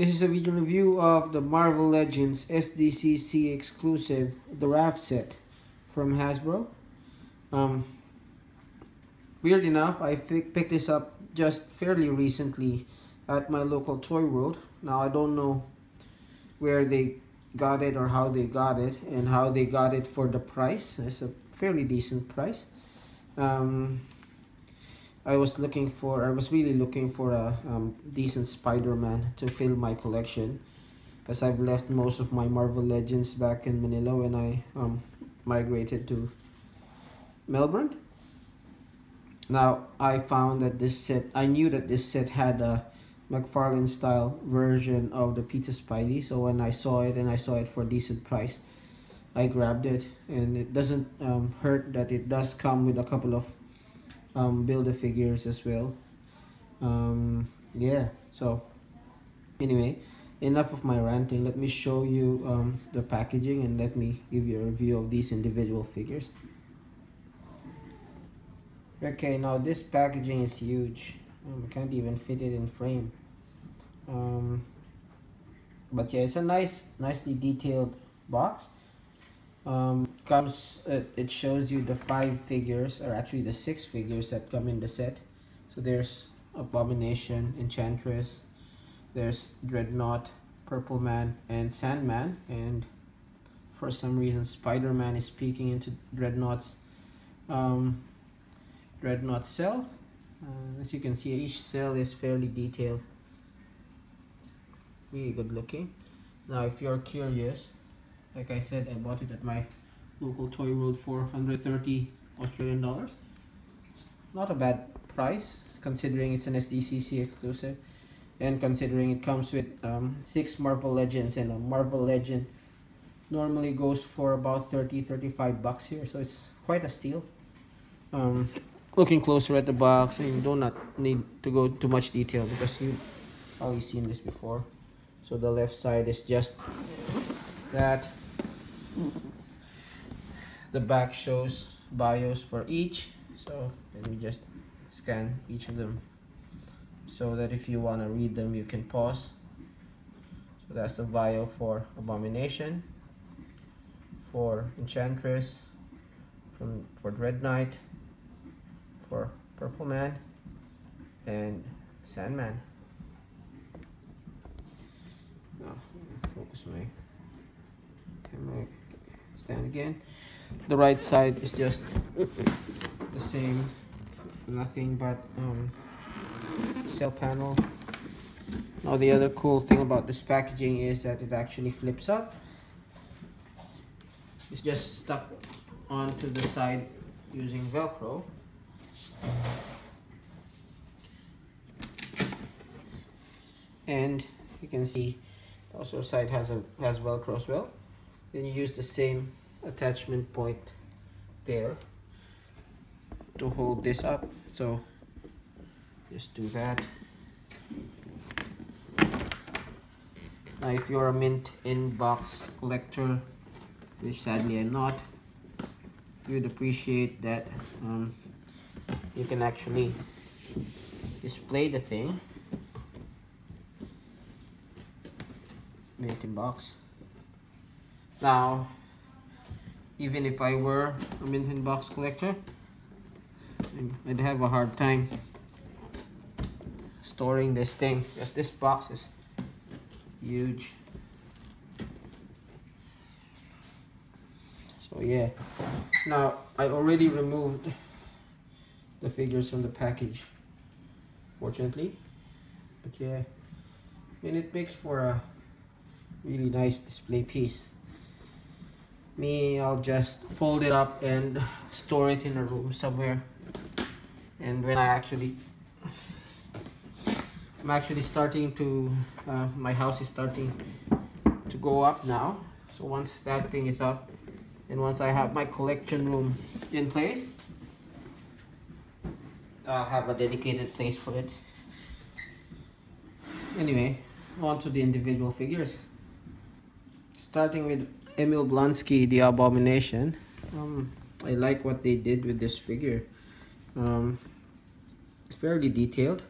This is a video review of the Marvel Legends SDCC exclusive, the Raft set from Hasbro. Weird enough, I picked this up just fairly recently at my local Toy World. Now I don't know where they got it or how they got it and how they got it for the price. It's a fairly decent price. I was really looking for a decent Spider-Man to fill my collection, because I've left most of my Marvel Legends back in Manila when I migrated to Melbourne. Now I found that I knew that this set had a McFarlane style version of the Peter Spidey, so when I saw it for a decent price, I grabbed it. And it doesn't hurt that it does come with a couple of Build-A-Figures as well. Yeah, so anyway, enough of my ranting. Let me show you the packaging and let me give you a review of these individual figures. Okay, now this packaging is huge. I can't even fit it in frame. But yeah, it's a nicely detailed box. It shows you the 5 figures, or actually the 6 figures that come in the set. So there's Abomination, Enchantress, there's Dreadnought, Purple Man, and Sandman. And for some reason Spider-Man is peeking into Dreadnought's Dreadnought cell. As you can see, each cell is fairly detailed, really good looking. Now if you're curious, like I said, I bought it at my local Toy World for 130 Australian dollars. Not a bad price considering it's an SDCC exclusive, and considering it comes with 6 Marvel Legends, and a Marvel Legend normally goes for about 30-35 bucks here, so it's quite a steal. Looking closer at the box, and you do not need to go too much detail because you've probably seen this before. So the left side is just that. The back shows bios for each, so let me just scan each of them so that if you want to read them you can pause. So that's the bio for Abomination, for Enchantress, for Dreadnought, for Purple Man, and Sandman. Now focus my camera stand again. The right side is just the same, nothing but cell panel. Now the other cool thing about this packaging is that it actually flips up. It's just stuck onto the side using Velcro. And you can see also the side has Velcro as well. Then you use the same attachment point there to hold this up, so just do that. Now if you're a mint in-box collector, which sadly I'm not, you'd appreciate that you can actually display the thing mint in box. Now even if I were a mint in box collector, I'd have a hard time storing this thing because this box is huge. So yeah, now I already removed the figures from the package, fortunately, but yeah, and it makes for a really nice display piece. I'll just fold it up and store it in a room somewhere. And when I'm actually starting to my house is starting to go up now, so once that thing is up and once I have my collection room in place, I'll have a dedicated place for it. Anyway, on to the individual figures, starting with Emil Blonsky, the Abomination. I like what they did with this figure. It's fairly detailed.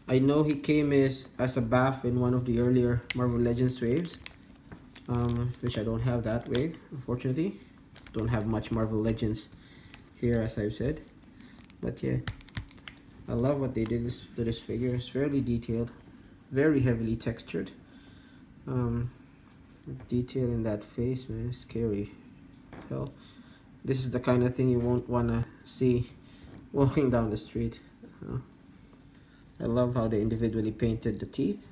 I know he came as a buff in one of the earlier Marvel Legends waves, which I don't have that wave, unfortunately. Don't have much Marvel Legends here, as I've said. But yeah, I love what they did to this figure. It's fairly detailed, very heavily textured. Detail in that face, man, scary. Hell, this is the kind of thing you won't wanna see walking down the street. I love how they individually painted the teeth.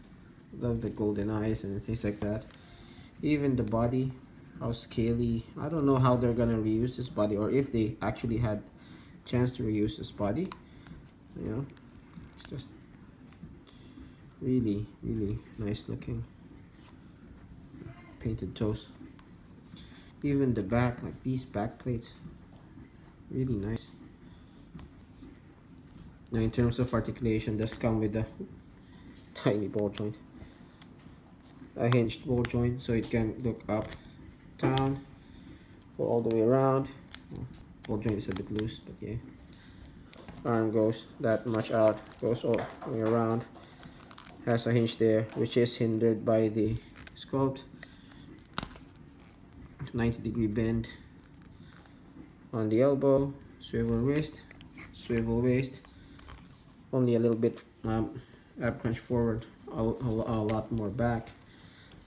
Love the golden eyes and things like that. Even the body, how scaly. I don't know how they're gonna reuse this body, or if they actually had chance to reuse this body. You know, it's just really nice looking. Painted toes. Even the back, like these back plates, really nice. Now in terms of articulation, does come with a tiny ball joint, a hinged ball joint, so it can look up, down, or all the way around. Ball joint is a bit loose, but yeah. Arm goes that much out, goes all the way around. Has a hinge there, which is hindered by the sculpt. 90-degree bend on the elbow, swivel wrist, swivel waist. Only a little bit ab crunch forward, a lot more back.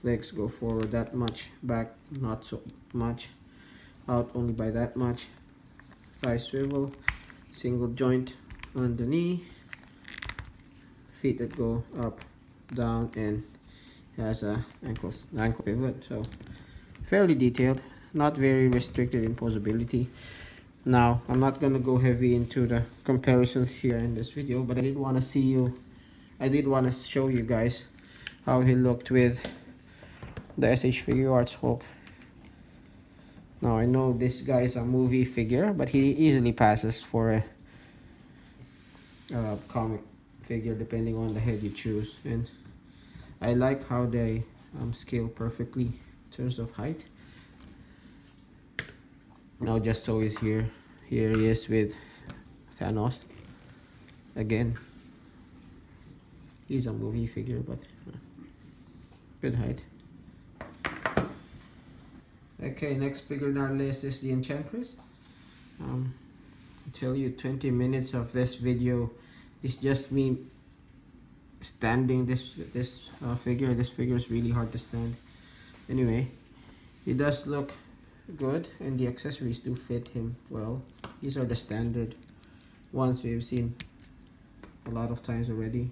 Legs go forward that much, back not so much, out only by that much. Thigh swivel, single joint on the knee, feet that go up, down, and has a ankle pivot. So fairly detailed, not very restricted in posability. Now, I'm not gonna go heavy into the comparisons here in this video, but I did want to show you guys how he looked with the SH Figure Arts Hulk. Now, I know this guy is a movie figure, but he easily passes for a comic figure depending on the head you choose. And I like how they scale perfectly in terms of height. Now just so is here he is with Thanos again. He's a movie figure, but good height. Okay, next figure in our list is the Enchantress. I tell you, 20 minutes of this video is just me standing this figure. This figure is really hard to stand. Anyway, he does look good, and the accessories do fit him well. These are the standard ones we've seen a lot of times already.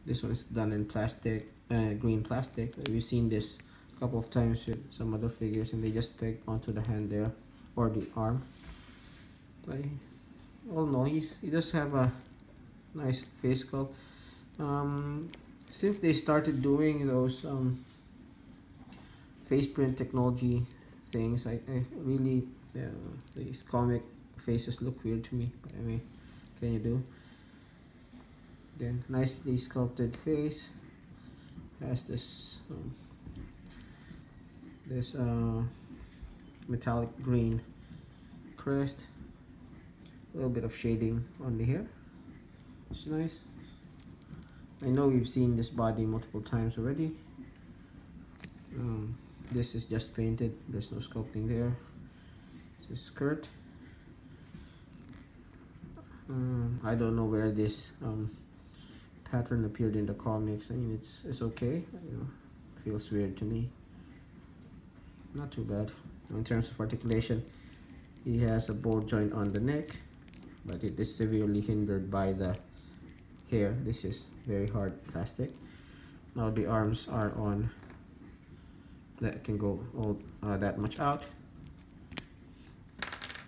This one is done in plastic, green plastic. We've seen this a couple of times with some other figures, and they just peg onto the hand there or the arm. But all in all, he does have a nice face sculpt. Since they started doing those face print technology things, I really these comic faces look weird to me, but I mean, can you do? Then nicely sculpted face, has this metallic green crest, a little bit of shading on the hair. It's nice. I know we've seen this body multiple times already. This is just painted, there's no sculpting there. This is skirt. I don't know where this pattern appeared in the comics. I mean, it's okay. You know, feels weird to me. Not too bad. In terms of articulation, he has a ball joint on the neck, but it is severely hindered by the hair. This is very hard plastic. Now the arms are on, that can go all that much out.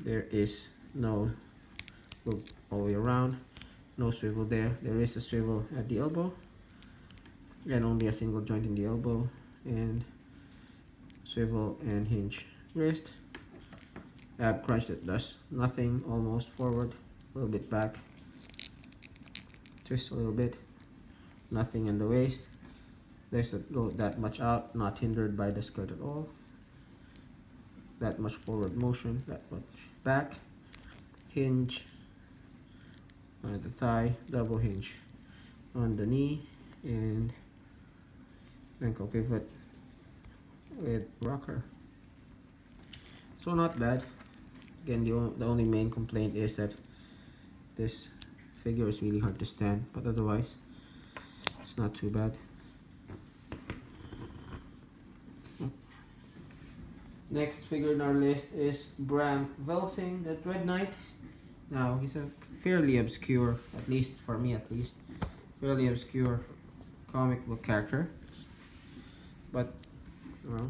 There is no look all the way around, no swivel there. There is a swivel at the elbow, and only a single joint in the elbow, and swivel and hinge wrist. Ab crunch that does nothing, almost forward, a little bit back, twist a little bit, nothing in the waist. There's go that much out, not hindered by the skirt at all. That much forward motion, that much back, hinge, the thigh, double hinge on the knee and ankle pivot with rocker. So not bad. Again, the only main complaint is that this figure is really hard to stand, but otherwise it's not too bad. Next figure in our list is Bram Velsing, the Dread Knight. Now he's a fairly obscure, at least for me at least, fairly obscure comic book character. But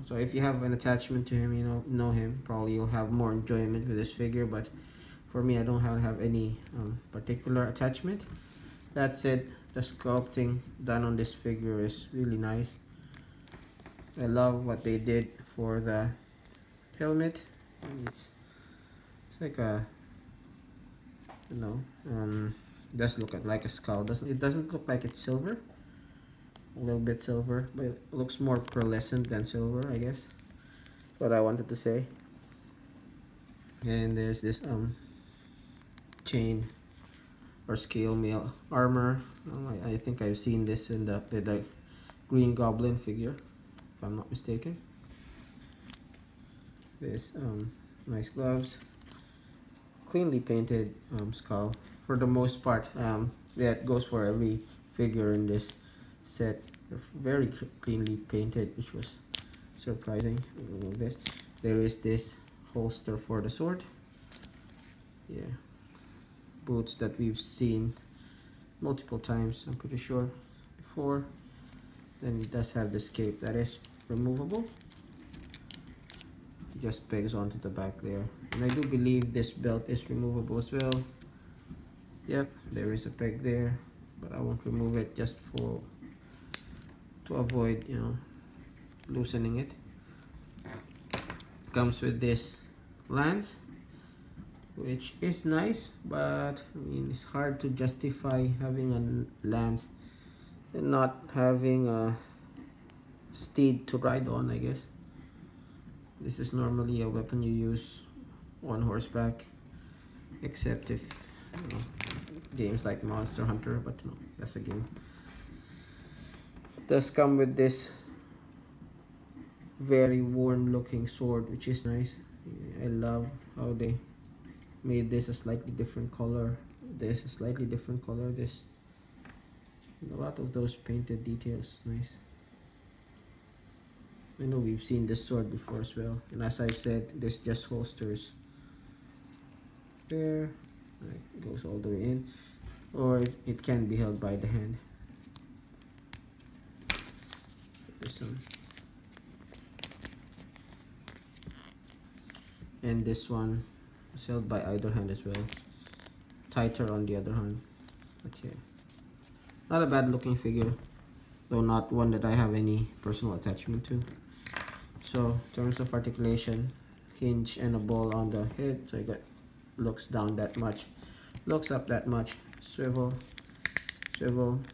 so if you have an attachment to him, you know him, probably you'll have more enjoyment with this figure. But for me, I don't have any particular attachment. That said, the sculpting done on this figure is really nice. I love what they did for the helmet. It's like a, does look like a skull. It doesn't look like it's silver. A little bit silver, but it looks more pearlescent than silver, I guess. That's what I wanted to say. And there's this chain or scale mail armor. I think I've seen this in the Green Goblin figure, if I'm not mistaken. This nice gloves, cleanly painted skull for the most part. That goes for every figure in this set. They're very cleanly painted, which was surprising. Remove this. There is this holster for the sword. Yeah, boots that we've seen multiple times, I'm pretty sure, before. Then it does have this cape that is removable. It just pegs onto the back there, and I do believe this belt is removable as well. Yep, there is a peg there, but I won't remove it just to avoid loosening it. Comes with this lance, which is nice, but I mean, it's hard to justify having a lance and not having a steed to ride on, I guess. This is normally a weapon you use on horseback, except if games like Monster Hunter, but no, that's a game. It does come with this very worn looking sword, which is nice. I love how they made this a slightly different color, this a slightly different color, this, and a lot of those painted details. Nice. I know we've seen this sword before as well, and as I've said, this just holsters there. It goes all the way in, or it can be held by the hand. And this one is held by either hand as well, tighter on the other hand. Okay, not a bad looking figure, though not one that I have any personal attachment to. So in terms of articulation, hinge and a ball on the head, so I got looks down that much, looks up that much, swivel,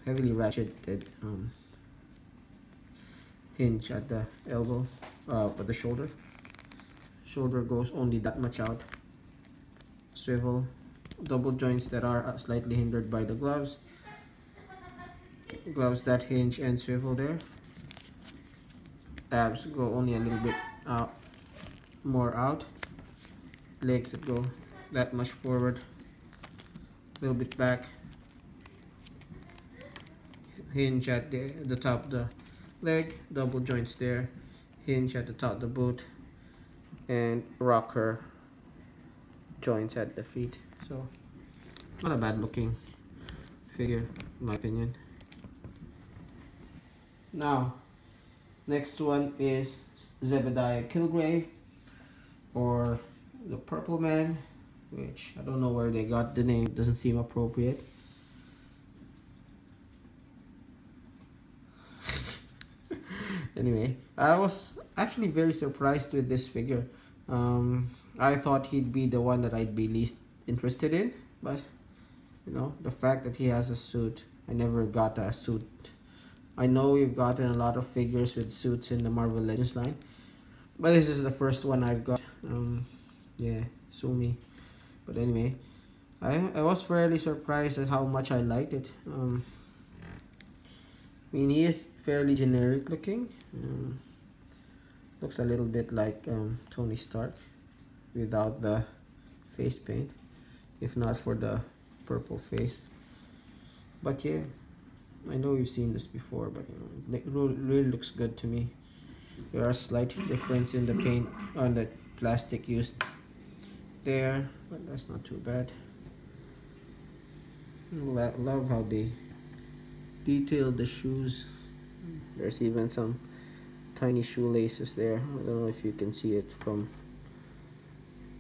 heavily ratcheted hinge at the elbow, at the shoulder goes only that much out, swivel, double joints that are slightly hindered by the gloves that hinge and swivel there. Abs go only a little bit more out, legs that go that much forward, a little bit back, hinge at the top of the leg, double joints there, hinge at the top of the boot, and rocker joints at the feet. So not a bad looking figure in my opinion. Now next one is Zebediah Kilgrave, or the Purple Man, which I don't know where they got the name, doesn't seem appropriate. Anyway, I was actually very surprised with this figure. I thought he'd be the one that I'd be least interested in, but the fact that he has a suit, I never got a suit. I know we've gotten a lot of figures with suits in the Marvel Legends line, but this is the first one I've got. Yeah, sue me. But anyway, I was fairly surprised at how much I liked it. I mean, he is fairly generic looking. Looks a little bit like Tony Stark without the face paint, if not for the purple face. But yeah, I know you've seen this before, but it really looks good to me. There are slight difference in the paint on the plastic used there, but that's not too bad. Love how they detailed the shoes. There's even some tiny shoelaces there. I don't know if you can see it from,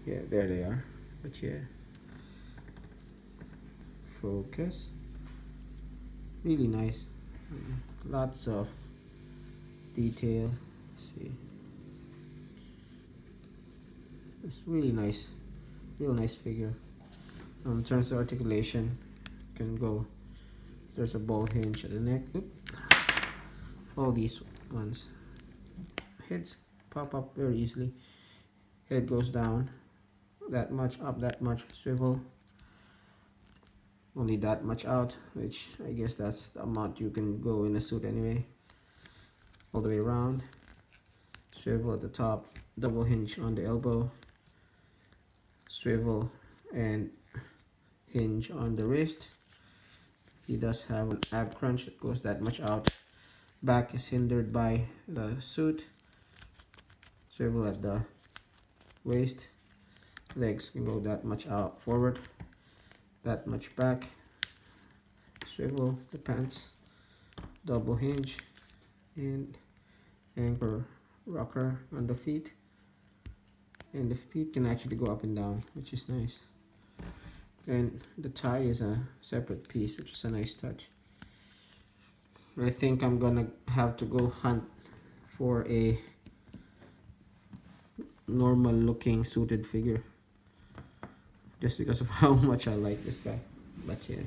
yeah, there they are. But yeah, focus. Really nice. Lots of detail. Let's see, it's really nice, real nice figure. In terms of articulation, can go. There's a ball hinge at the neck. Oop. All these ones. Heads pop up very easily. Head goes down that much, up that much, swivel. Only that much out, which I guess that's the amount you can go in a suit anyway. All the way around. Swivel at the top. Double hinge on the elbow. Swivel and hinge on the wrist. He does have an ab crunch that goes that much out. Back is hindered by the suit. Swivel at the waist. Legs can go that much out forward, that much back. Swivel the pants. Double hinge and anchor rocker on the feet. And the feet can actually go up and down, which is nice. And the tie is a separate piece, which is a nice touch. I think I'm gonna have to go hunt for a normal looking suited figure, just because of how much I like this guy. But yeah,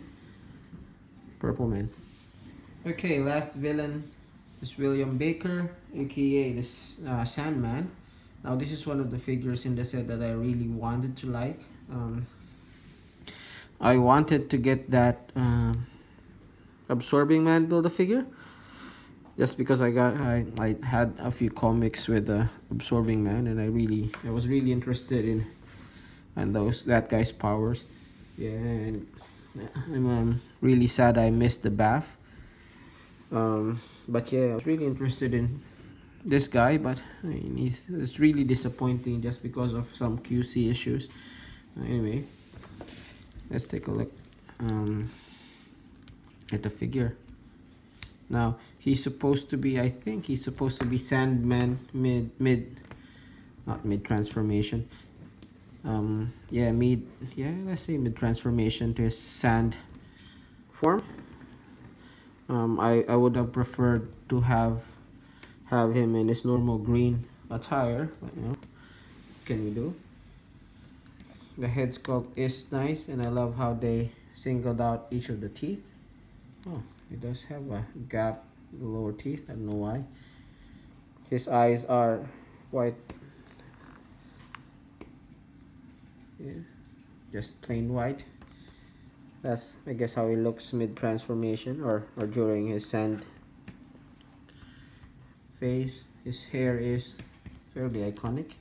Purple Man. Okay, last villain is William Baker, aka this Sandman. Now this is one of the figures in the set that I really wanted to like. I wanted to get that Absorbing Man Build-A-Figure, just because I had a few comics with Absorbing Man, and I was really interested in that guy's powers. Yeah, and I'm really sad I missed the bath. But yeah, I was really interested in this guy, but I mean, it's really disappointing just because of some QC issues. Anyway, let's take a look at the figure. Now he's supposed to be, I think he's supposed to be Sandman not mid transformation. Let's say mid transformation to his sand form. I would have preferred to have him in his normal green attire, but you know, what can we do? The head sculpt is nice, and I love how they singled out each of the teeth. Oh, he does have a gap in the lower teeth. I don't know why. His eyes are white. Yeah, just plain white. That's, I guess, how he looks mid transformation or during his sand phase. His hair is fairly iconic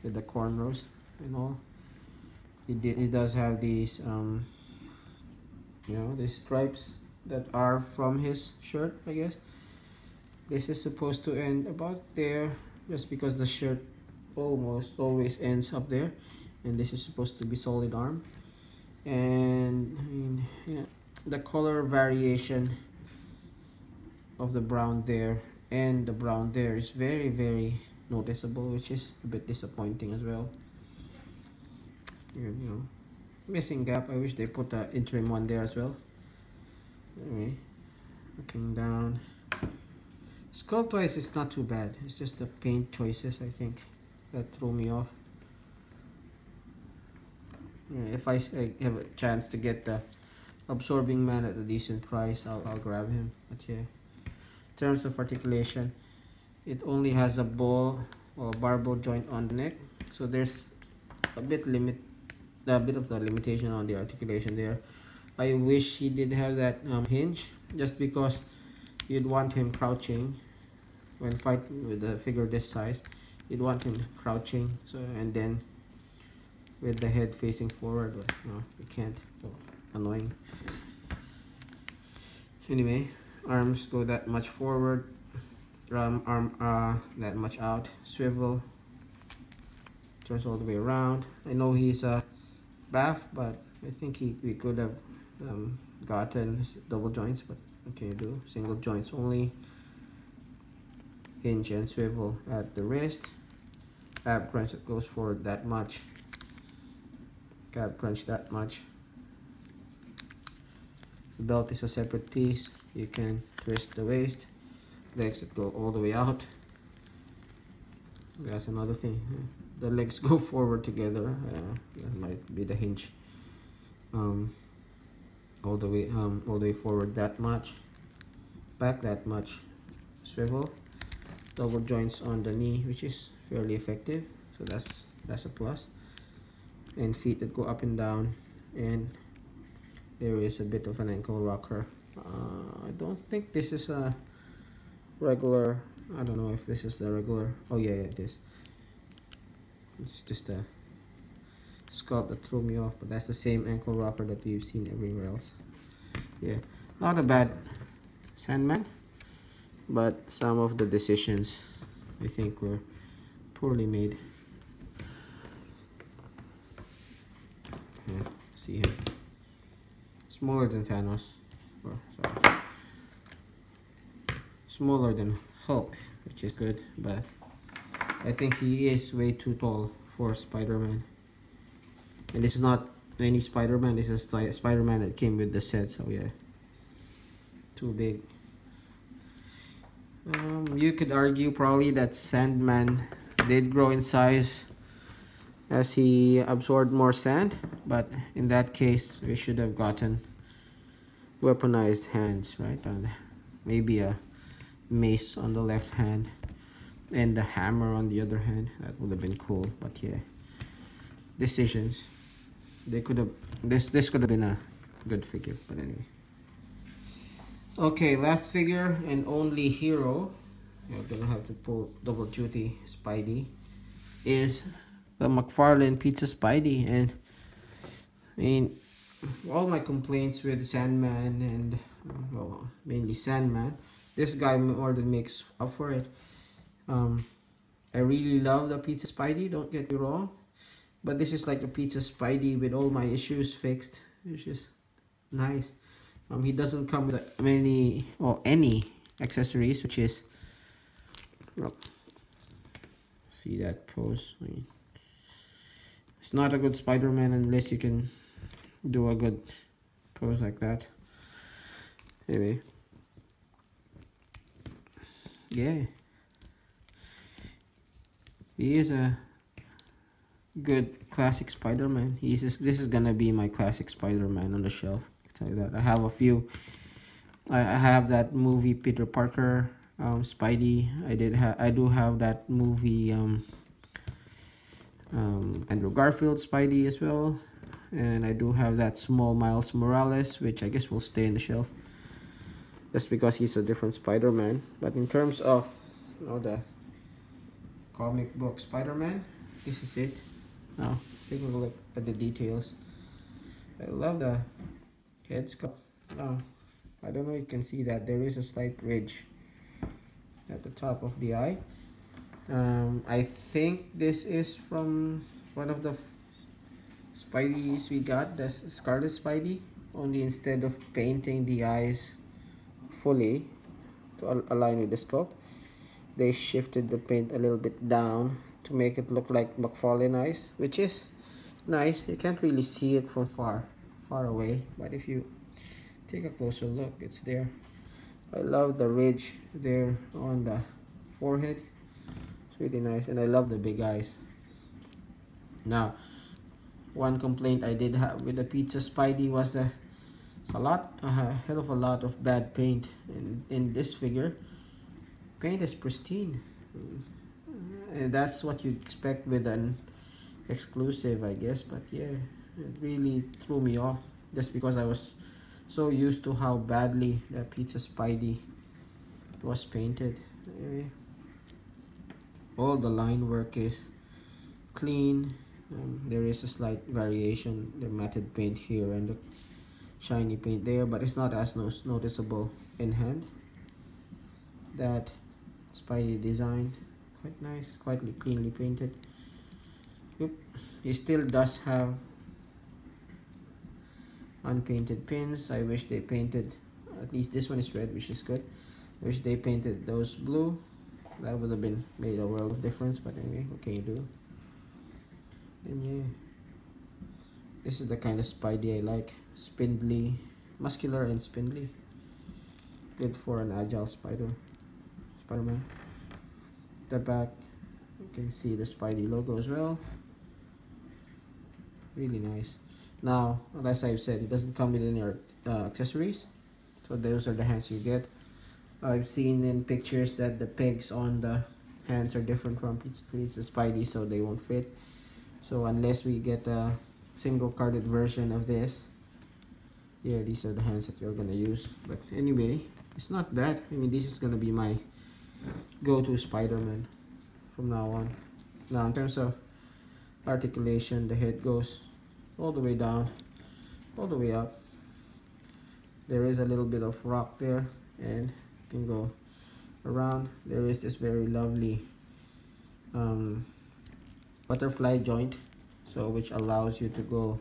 with the cornrows and all. He does have these these stripes that are from his shirt, I guess. This is supposed to end about there, just because the shirt almost always ends up there, and this is supposed to be solid arm. And I mean, yeah, the color variation of the brown there and the brown there is very, very noticeable, which is a bit disappointing as well. You know, missing gap. I wish they put an interim one there as well. Anyway, looking down, sculpt wise it's not too bad. It's just the paint choices, I think, that threw me off. Yeah, if I have a chance to get the Absorbing Man at a decent price, I'll grab him. But yeah, in terms of articulation, it only has a ball or barbell joint on the neck, so there's a bit of the limitation on the articulation there. I wish he did have that hinge, just because you'd want him crouching when fighting with a figure this size. You'd want him crouching, so, and then with the head facing forward, but no, you can't. So annoying. Anyway, arms go that much forward, arm that much out, swivel, turns all the way around. I know he's a Raft, but I think we could have gotten double joints, but what can you do? Single joints only. Hinge and swivel at the wrist. Ab crunch that goes forward that much. Ab crunch that much. The belt is a separate piece. You can twist the waist. Legs that go all the way out. That's another thing. The legs go forward together. That might be the hinge. All the way forward that much. Back that much. Swivel. Double joints on the knee, which is fairly effective. So that's a plus. And feet that go up and down. And there is a bit of an ankle rocker. I don't think this is a regular. I don't know if this is the regular. Oh yeah, it is. It's just a sculpt that threw me off, but that's the same ankle rocker that we've seen everywhere else. Yeah, not a bad Sandman, but some of the decisions I think were poorly made. Yeah, see him. Smaller than Thanos. Oh, sorry. Smaller than Hulk, which is good, but I think he is way too tall for Spider-Man. And this is not any Spider-Man, this is Spider-Man that came with the set, so yeah. Too big. You could argue probably that Sandman did grow in size as he absorbed more sand, but in that case we should have gotten weaponized hands, right? And maybe a mace on the left hand and the hammer on the other hand. That would have been cool, but yeah, decisions. They could have this could have been a good figure, but anyway. Okay, last figure and only hero, you're gonna have to pull double duty Spidey, is the McFarlane Pizza Spidey. And I mean, all my complaints with Sandman and well, mainly Sandman, this guy more than makes up for it. I really love the Pizza Spidey, don't get me wrong, but this is like a Pizza Spidey with all my issues fixed, which is nice. He doesn't come with many or any accessories, which is, look, see that pose. I mean, it's not a good Spider-Man unless you can do a good pose like that. Anyway, yeah, he is a good classic Spider-Man. This is gonna be my classic Spider-Man on the shelf. I'll tell you that. I have a few. I have that movie Peter Parker Spidey. I do have that movie Andrew Garfield Spidey as well, and I do have that small Miles Morales, which I guess will stay in the shelf just because he's a different Spider-Man. But in terms of, you know, the comic book Spider-Man, this is it. Now taking a look at the details, I love the head sculpt. I don't know if you can see that there is a slight ridge at the top of the eye. I think this is from one of the Spideys we got, the Scarlet Spidey, only instead of painting the eyes fully to align with the sculpt, they shifted the paint a little bit down to make it look like McFarlane eyes, which is nice. You can't really see it from far away, but if you take a closer look, it's there. I love the ridge there on the forehead. It's really nice, and I love the big eyes. Now, one complaint I did have with the Pizza Spidey was a hell of a lot of bad paint in this figure. Paint is pristine, and that's what you expect with an exclusive, I guess. But yeah, it really threw me off just because I was so used to how badly the Pizza Spidey was painted. All the line work is clean. There is a slight variation, the matted paint here and the shiny paint there, but it's not as noticeable in hand. That Spidey design, quite nice, quite cleanly painted. Yep. He still does have unpainted pins. I wish they painted, at least this one is red, which is good. I wish they painted those blue. That would have been made a world of difference, but anyway, what can you do? And yeah, this is the kind of Spidey I like. Spindly, muscular and spindly. Good for an agile Spider-Man. The back, you can see the Spidey logo as well. Really nice. Now, as I've said, it doesn't come with any accessories, so those are the hands you get. I've seen in pictures that the pegs on the hands are different from Pizza Spidey, so they won't fit. So unless we get a single carded version of this, yeah, these are the hands that you're gonna use. But anyway, it's not bad. I mean, this is gonna be my go-to Spider-Man from now on. Now, in terms of articulation, the head goes all the way down, all the way up. There is a little bit of rock there, and can go around. There is this very lovely butterfly joint, so which allows you to go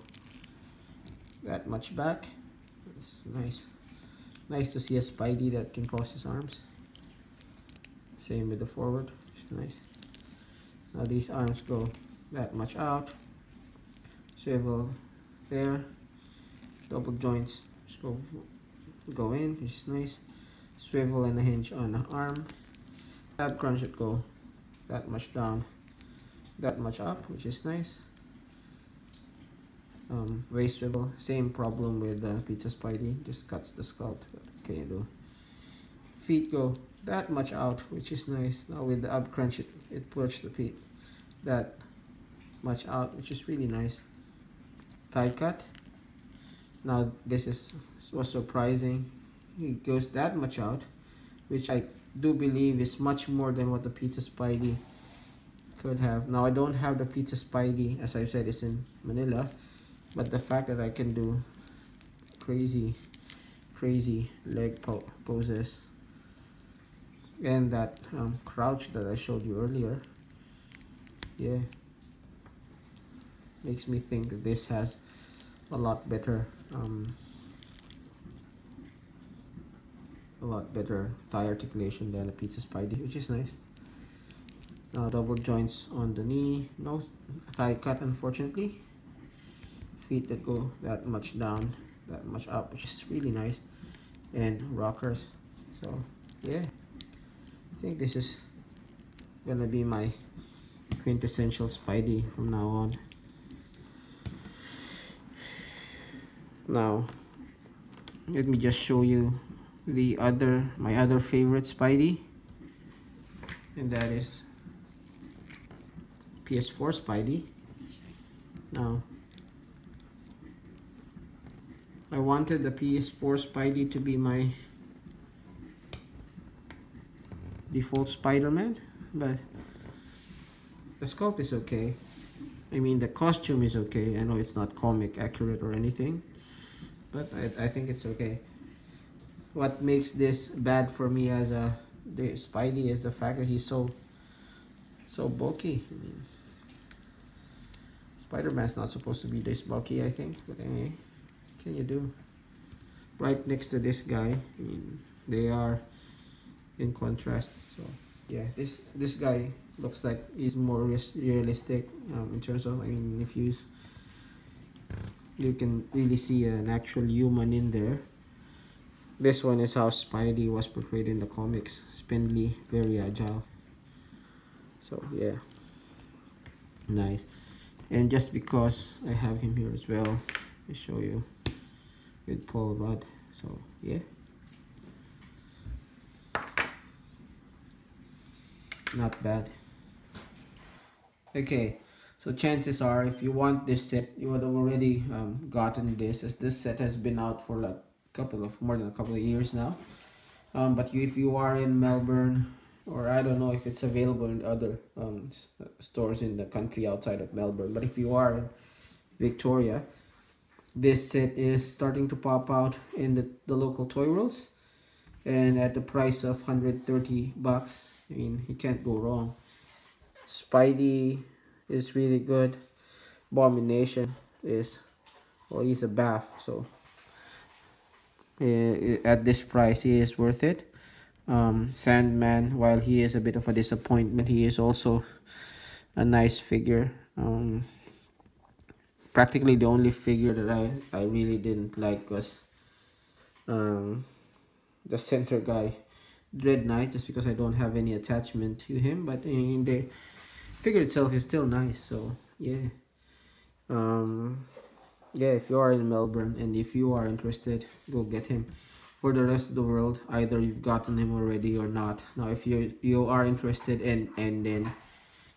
that much back. It's nice to see a Spidey that can cross his arms. Same with the forward, it's nice. Now these arms go that much out, swivel there, double joints just go in, which is nice. Swivel and a hinge on the arm. Ab crunch should go that much down, that much up, which is nice. Waist swivel, same problem with Pizza Spidey, just cuts the sculpt. What can you do? Feet go that much out, which is nice. Now with the ab crunch, it pushes the feet that much out, which is really nice. Thigh cut. Now this was surprising. It goes that much out, which I do believe is much more than what the Pizza Spidey could have. Now I don't have the Pizza Spidey, as I said, it's in Manila, but the fact that I can do crazy leg poses and that crouch that I showed you earlier, yeah, makes me think that this has a lot better thigh articulation than a Pizza Spidey, which is nice. Now double joints on the knee, no thigh cut unfortunately. Feet that go that much down, that much up, which is really nice. And rockers. So yeah, I think this is gonna be my quintessential Spidey from now on. Now let me just show you my other favorite Spidey, and that is PS4 Spidey. Now I wanted the PS4 Spidey to be my default Spider-Man, but the sculpt is okay. I mean, the costume is okay. I know it's not comic accurate or anything, but I think it's okay. What makes this bad for me as the Spidey is the fact that he's so bulky. I mean, Spider-Man's not supposed to be this bulky, I think, but anyway, what can you do? Right next to this guy, I mean, they are in contrast. So yeah, this guy looks like he's more realistic in terms of, I mean, if you can really see an actual human in there. This one is how Spidey was portrayed in the comics. Spindly, very agile. So yeah, nice. And just because I have him here as well, I'll show you with Paul Rudd. So yeah, not bad. Okay, so chances are if you want this set, you would have already gotten this, as this set has been out for like more than a couple of years now. But if you are in Melbourne, or I don't know if it's available in other stores in the country outside of Melbourne, but if you are in Victoria, this set is starting to pop out in the local toy worlds, and at the price of 130 bucks. I mean, you can't go wrong. Spidey is really good. Abomination is, well, he's a bath, so at this price he is worth it. Sandman, while he is a bit of a disappointment, he is also a nice figure. Practically the only figure that I really didn't like was the center guy, Dread Knight, just because I don't have any attachment to him. But in the figure itself is still nice, so yeah. Yeah, if you are in Melbourne and if you are interested, go get him. For the rest of the world, either you've gotten him already or not. Now if you are interested and then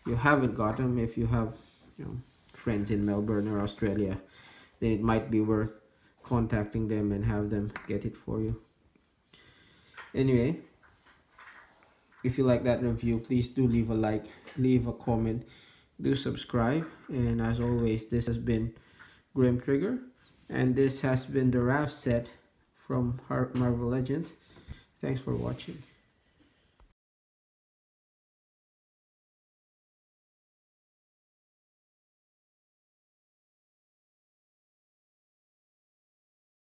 you haven't got him, if you have, you know, friends in Melbourne or Australia, then it might be worth contacting them and have them get it for you. Anyway, if you like that review, please do leave a like, leave a comment, do subscribe, and as always, this has been Grim Trigger, and this has been the Raft set from Marvel Legends. Thanks for watching.